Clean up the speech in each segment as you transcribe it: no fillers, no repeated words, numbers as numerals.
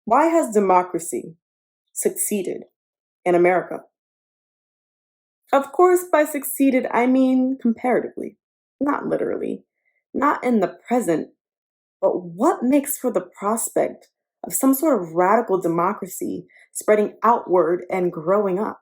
Why has democracy succeeded in America? Of course, by succeeded, I mean comparatively, not literally, not in the present, but what makes for the prospect of some sort of radical democracy spreading outward and growing up?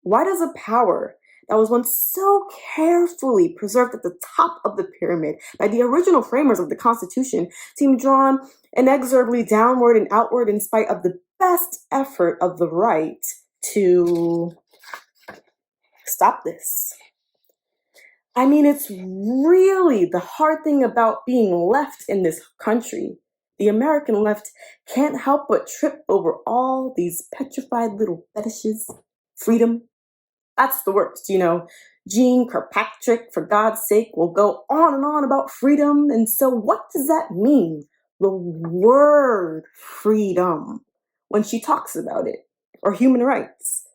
Why does a power that was once so carefully preserved at the top of the pyramid by the original framers of the Constitution seem drawn inexorably downward and outward in spite of the best effort of the right to stop this? I mean, it's really the hard thing about being left in this country. The American left can't help but trip over all these petrified little fetishes. Freedom, that's the worst, you know. Jean Kirkpatrick, for God's sake, will go on and on about freedom. And so, what does that mean? The word freedom, when she talks about it, or human rights.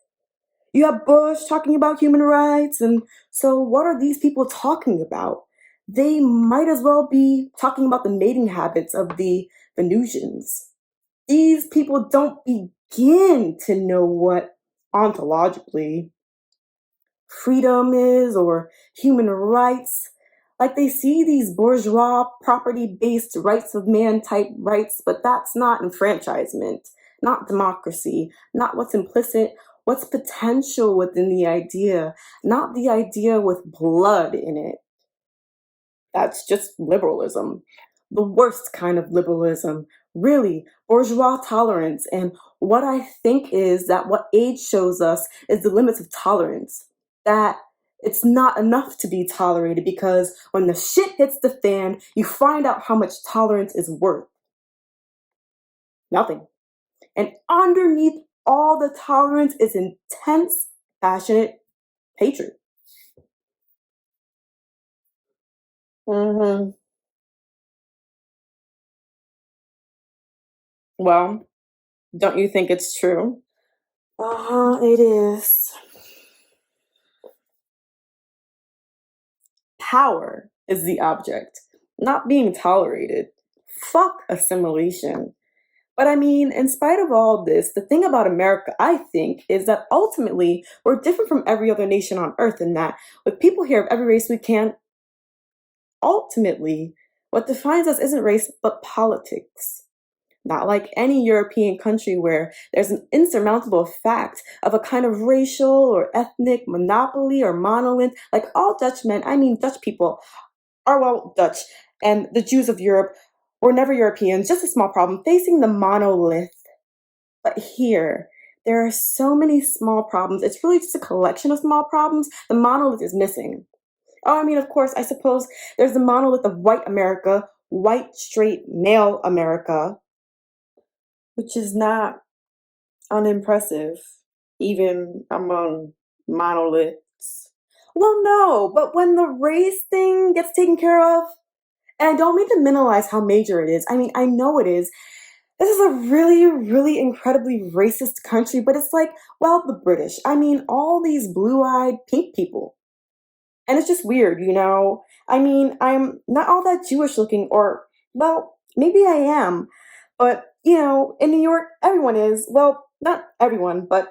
You have Bush talking about human rights, and so what are these people talking about? They might as well be talking about the mating habits of the Venusians. These people don't begin to know what ontologically freedom is or human rights. Like they see these bourgeois property based rights of man type rights, but that's not enfranchisement, not democracy, not what's implicit, what's potential within the idea, not the idea with blood in it. That's just liberalism. The worst kind of liberalism, really, bourgeois tolerance. And what I think is that what age shows us is the limits of tolerance. That it's not enough to be tolerated because when the shit hits the fan, you find out how much tolerance is worth. Nothing. And underneath all the tolerance is intense, passionate hatred. hmm Well, don't you think it's true? It is. Power is the object, not being tolerated. Fuck assimilation. But I mean, in spite of all this, the thing about America, I think, is that ultimately we're different from every other nation on earth in that with people here of every race we can, ultimately, what defines us isn't race, but politics. Not like any European country where there's an insurmountable fact of a kind of racial or ethnic monopoly or monolith. Like all Dutchmen, I mean Dutch people, are well Dutch, and the Jews of Europe were never Europeans, just a small problem facing the monolith. But here, there are so many small problems. It's really just a collection of small problems. The monolith is missing. Oh, I mean, of course, I suppose there's the monolith of white America, white, straight, male America, which is not unimpressive, even among monoliths. Well, no, but when the race thing gets taken care of, and I don't mean to minimize how major it is. I mean, I know it is. This is a really, really incredibly racist country, but it's like, well, the British. I mean, all these blue eyed pink people. And it's just weird, you know? I mean, I'm not all that Jewish looking, or, well, maybe I am. But, you know, in New York, everyone is. Well, not everyone, but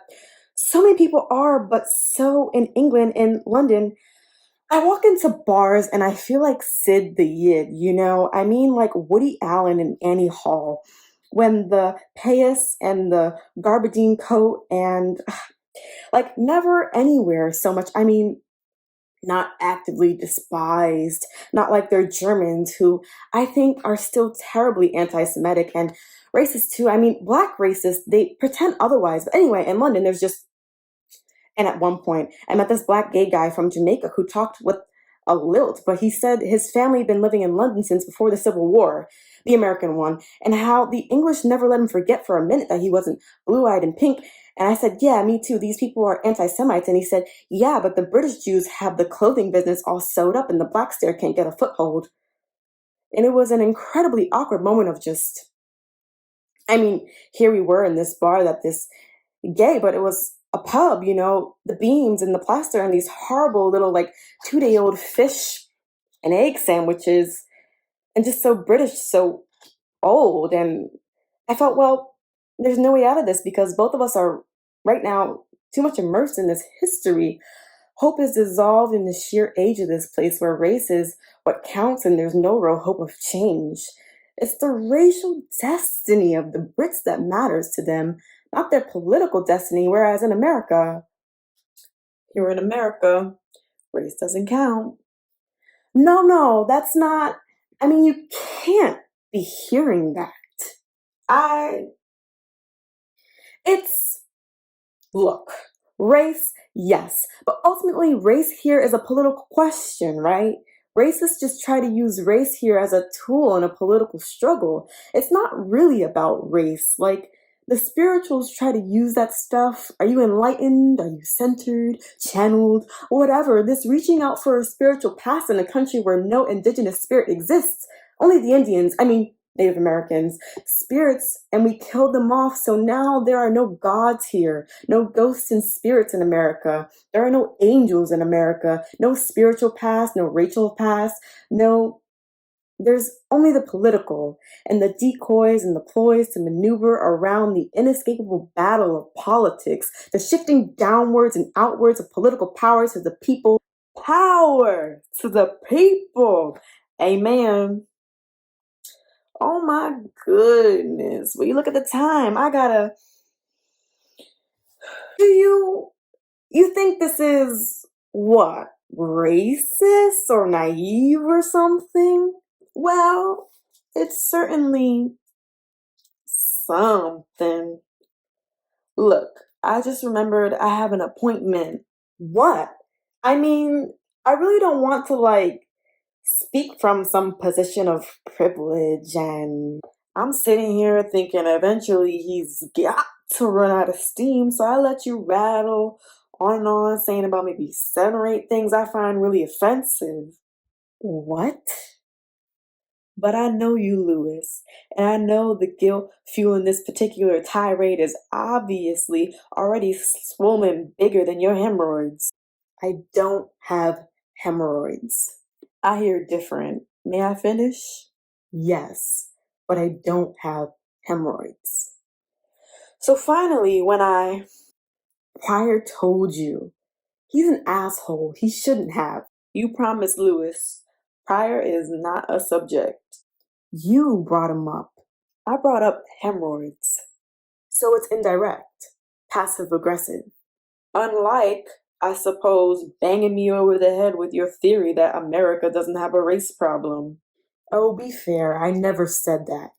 so many people are. But so in England, in London, I walk into bars and I feel like Sid the Yid, you know? I mean, like Woody Allen and Annie Hall. When the payas and the garbadine coat and like never anywhere so much. I mean, not actively despised, not like they're Germans who I think are still terribly anti Semitic and racist too. I mean, black racists, they pretend otherwise. But anyway, in London, there's just, and at one point, I met this black gay guy from Jamaica who talked with a lilt, but he said his family had been living in London since before the Civil War, the American one, and how the English never let him forget for a minute that he wasn't blue eyed and pink. And I said, yeah, me too. These people are anti Semites. And he said, yeah, but the British Jews have the clothing business all sewed up and the black stare can't get a foothold. And it was an incredibly awkward moment of just, I mean, here we were in this bar that this gay, but it was a pub, you know, the beams and the plaster and these horrible little like 2-day old fish and egg sandwiches and just so British, so old. And I felt, well, there's no way out of this because both of us are right now too much immersed in this history. Hope is dissolved in the sheer age of this place where race is what counts and there's no real hope of change. It's the racial destiny of the Brits that matters to them, not their political destiny, whereas in America, here in America, race doesn't count. No, no, that's not, I mean, you can't be hearing that. I, it's Look, race, yes, but ultimately, race here is a political question, right? Racists just try to use race here as a tool in a political struggle. It's not really about race. Like, the spirituals try to use that stuff. Are you enlightened? Are you centered, channeled, whatever? This reaching out for a spiritual past in a country where no indigenous spirit exists. Only the Indians, I mean, Native Americans, spirits, and we killed them off. So now there are no gods here, no ghosts and spirits in America. There are no angels in America, no spiritual past, no racial past, no. There's only the political and the decoys and the ploys to maneuver around the inescapable battle of politics, the shifting downwards and outwards of political power to the people. Power to the people. Amen. Oh my goodness. Well, you look at the time. Do you think this is what? Racist or naive or something? Well, it's certainly something. Look, I just remembered I have an appointment. What? I mean, I really don't want to speak from some position of privilege, and I'm sitting here thinking eventually he's got to run out of steam, so I let you rattle on, saying about maybe 7 or 8 things I find really offensive. What? But I know you, Lewis, and I know the guilt fueling this particular tirade is obviously already swollen bigger than your hemorrhoids. I don't have hemorrhoids. I hear different. May I finish? Yes, but I don't have hemorrhoids. So finally, when Pryor told you, he's an asshole. He shouldn't have. You promised, Lewis. Pryor is not a subject. You brought him up. I brought up hemorrhoids. So it's indirect, passive aggressive. Unlike, I suppose, banging me over the head with your theory that America doesn't have a race problem. Oh, be fair, I never said that.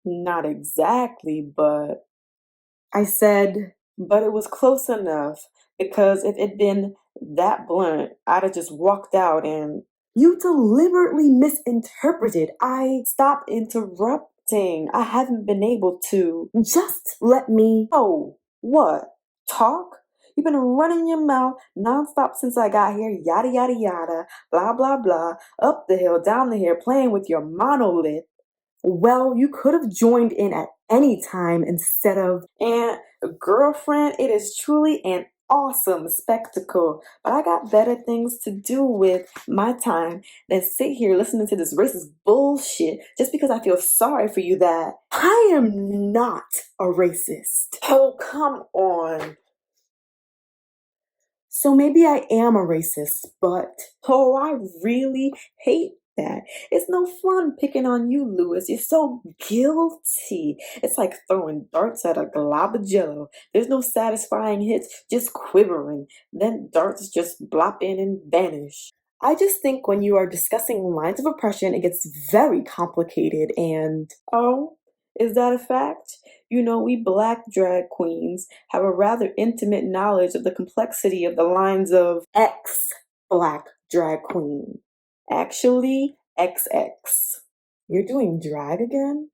Not exactly, but I said, but it was close enough because if it'd been that blunt, I'd have just walked out and you deliberately misinterpreted. I stopped interrupting. I haven't been able to. Just let me. Oh, what? Talk? You've been running your mouth nonstop since I got here, yada, yada, yada, blah, blah, blah, up the hill, down the hill, playing with your monolith. Well, you could have joined in at any time instead of, and girlfriend, it is truly an awesome spectacle, but I got better things to do with my time than sit here listening to this racist bullshit just because I feel sorry for you that I am not a racist. Oh, come on. So maybe I am a racist, but oh, I really hate that. It's no fun picking on you, Lewis. You're so guilty. It's like throwing darts at a glob of jello. There's no satisfying hits, just quivering. Then darts just blop in and vanish. I just think when you are discussing lines of oppression, it gets very complicated and, oh, is that a fact? You know, we black drag queens have a rather intimate knowledge of the complexity of the lines of ex black drag queen. Actually, XX. You're doing drag again?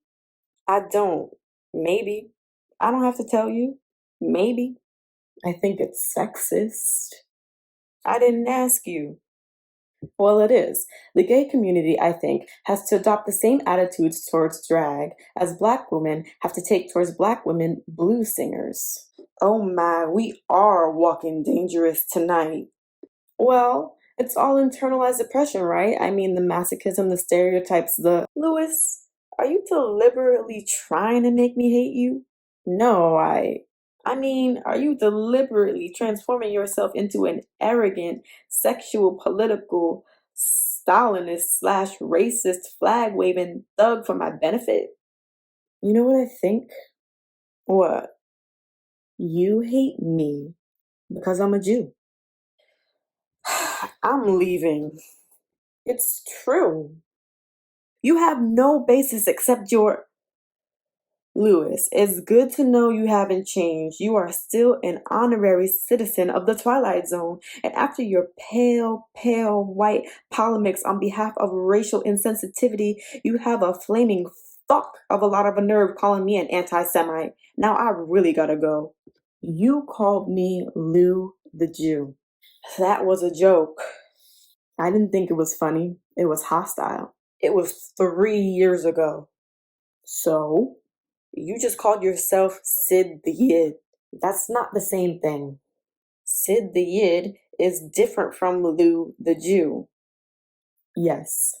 I don't. Maybe. I don't have to tell you. Maybe. I think it's sexist. I didn't ask you. Well, it is. The gay community, I think, has to adopt the same attitudes towards drag as black women have to take towards black women blues singers. Oh my, we are walking dangerous tonight. Well, it's all internalized oppression, right? I mean, the masochism, the stereotypes, the. Lewis, Are you deliberately trying to make me hate you? No, I mean, are you deliberately transforming yourself into an arrogant, sexual, political, Stalinist slash racist flag waving thug for my benefit? You know what I think? What? You hate me because I'm a Jew. I'm leaving. It's true. You have no basis except your Lewis, it's good to know you haven't changed. You are still an honorary citizen of the Twilight Zone. And after your pale white polemics on behalf of racial insensitivity, you have a flaming fuck of a lot of a nerve calling me an anti-Semite. Now I really gotta go. You called me Lou the Jew. That was a joke. I didn't think it was funny. It was hostile. It was 3 years ago. So? You just called yourself Sid the Yid. That's not the same thing. Sid the Yid is different from Lou the Jew. Yes.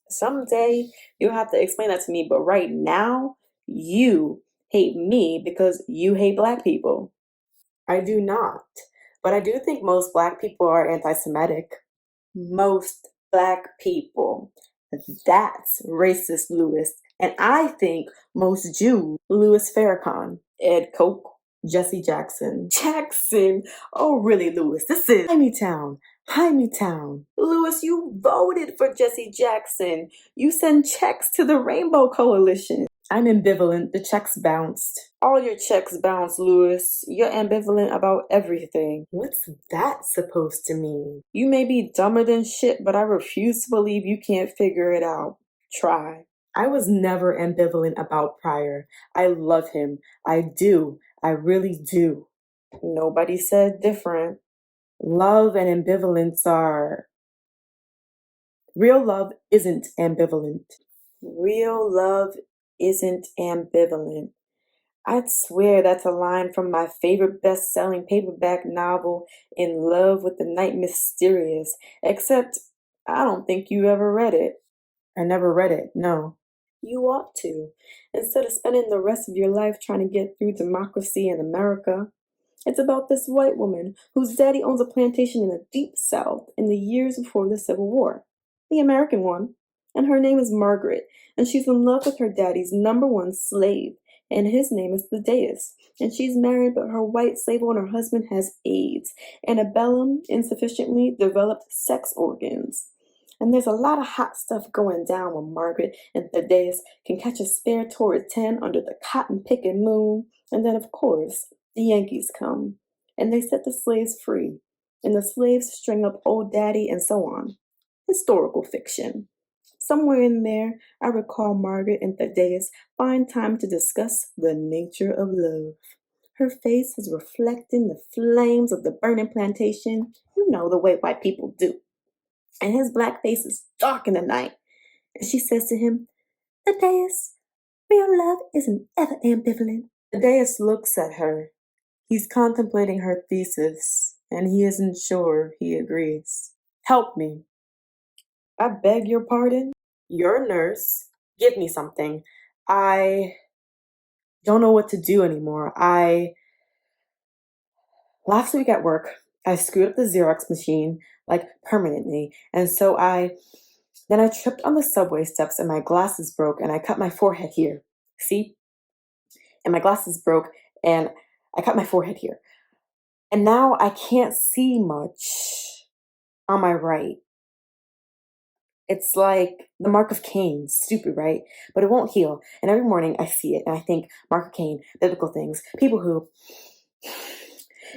Someday you'll have to explain that to me, but right now, you hate me because you hate black people. I do not. But I do think most black people are anti Semitic. Most black people. That's racist, Lewis. And I think most Jews, Louis Farrakhan, Ed Koch, Jesse Jackson. Jackson? Oh, really, Lewis? This is Town. Town. Lewis, you voted for Jesse Jackson. You send checks to the Rainbow Coalition. I'm ambivalent. The checks bounced. All your checks bounced, Lewis. You're ambivalent about everything. What's that supposed to mean? You may be dumber than shit, but I refuse to believe you can't figure it out. Try. I was never ambivalent about Pryor. I love him. I do. I really do. Nobody said different. Love and ambivalence are. Real love isn't ambivalent. Real love isn't ambivalent. I'd swear that's a line from my favorite best-selling paperback novel, In Love with the Night Mysterious, except I don't think you ever read it. I never read it, no. You ought to, instead of spending the rest of your life trying to get through democracy in America. It's about this white woman whose daddy owns a plantation in the deep South in the years before the Civil War. The American one. And her name is Margaret, and she's in love with her daddy's number one slave, and his name is Thaddeus. And she's married, but her white slave owner husband has AIDS, antebellum, insufficiently developed sex organs. And there's a lot of hot stuff going down when Margaret and Thaddeus can catch a spare Taurus 10 under the cotton-picking moon. And then, of course, the Yankees come, and they set the slaves free, and the slaves string up old daddy and so on. Historical fiction. Somewhere in there, I recall Margaret and Thaddeus find time to discuss the nature of love. Her face is reflecting the flames of the burning plantation, you know, the way white people do. And his black face is dark in the night. And she says to him, Thaddeus, real love isn't ever ambivalent. Thaddeus looks at her. He's contemplating her thesis, and he isn't sure he agrees. Help me. I beg your pardon? You're a nurse. Give me something. I don't know what to do anymore. Last week at work, I screwed up the Xerox machine, like permanently, and so then I tripped on the subway steps and my glasses broke and I cut my forehead here. See? And my glasses broke and I cut my forehead here. And now I can't see much on my right. It's like the mark of Cain. Stupid, right? But it won't heal. And every morning I see it and I think, mark of Cain, biblical things, people who,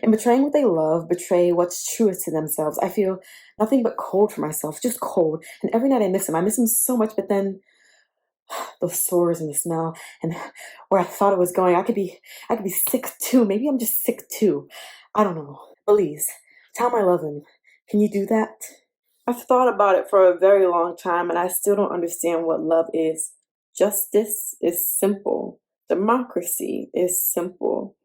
in betraying what they love, betray what's truest to themselves. I feel nothing but cold for myself, just cold. And every night I miss him. I miss him so much, but then those sores and the smell and where I thought it was going, I could be sick too. Maybe I'm just sick too. I don't know. Please, tell him I love him. Can you do that? I've thought about it for a very long time and I still don't understand what love is. Justice is simple. Democracy is simple.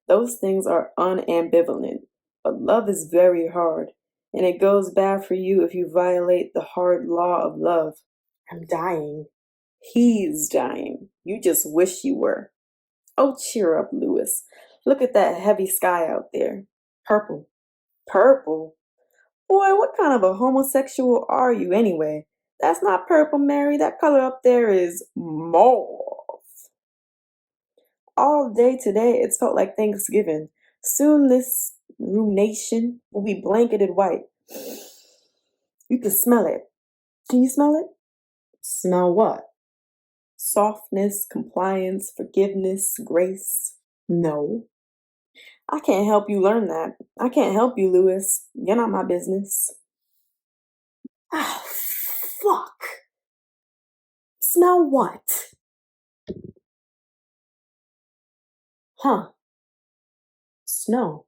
Those things are unambivalent. But love is very hard. And it goes bad for you if you violate the hard law of love. I'm dying. He's dying. You just wish you were. Oh, cheer up, Lewis. Look at that heavy sky out there. Purple. Purple? Boy, what kind of a homosexual are you anyway? That's not purple, Mary. That color up there is mauve. All day today, it's felt like Thanksgiving. Soon this rumination will be blanketed white. You can smell it. Can you smell it? Smell what? Softness, compliance, forgiveness, grace. No. I can't help you learn that. I can't help you, Lewis. You're not my business. Ah, fuck. Smell what? Huh. Snow.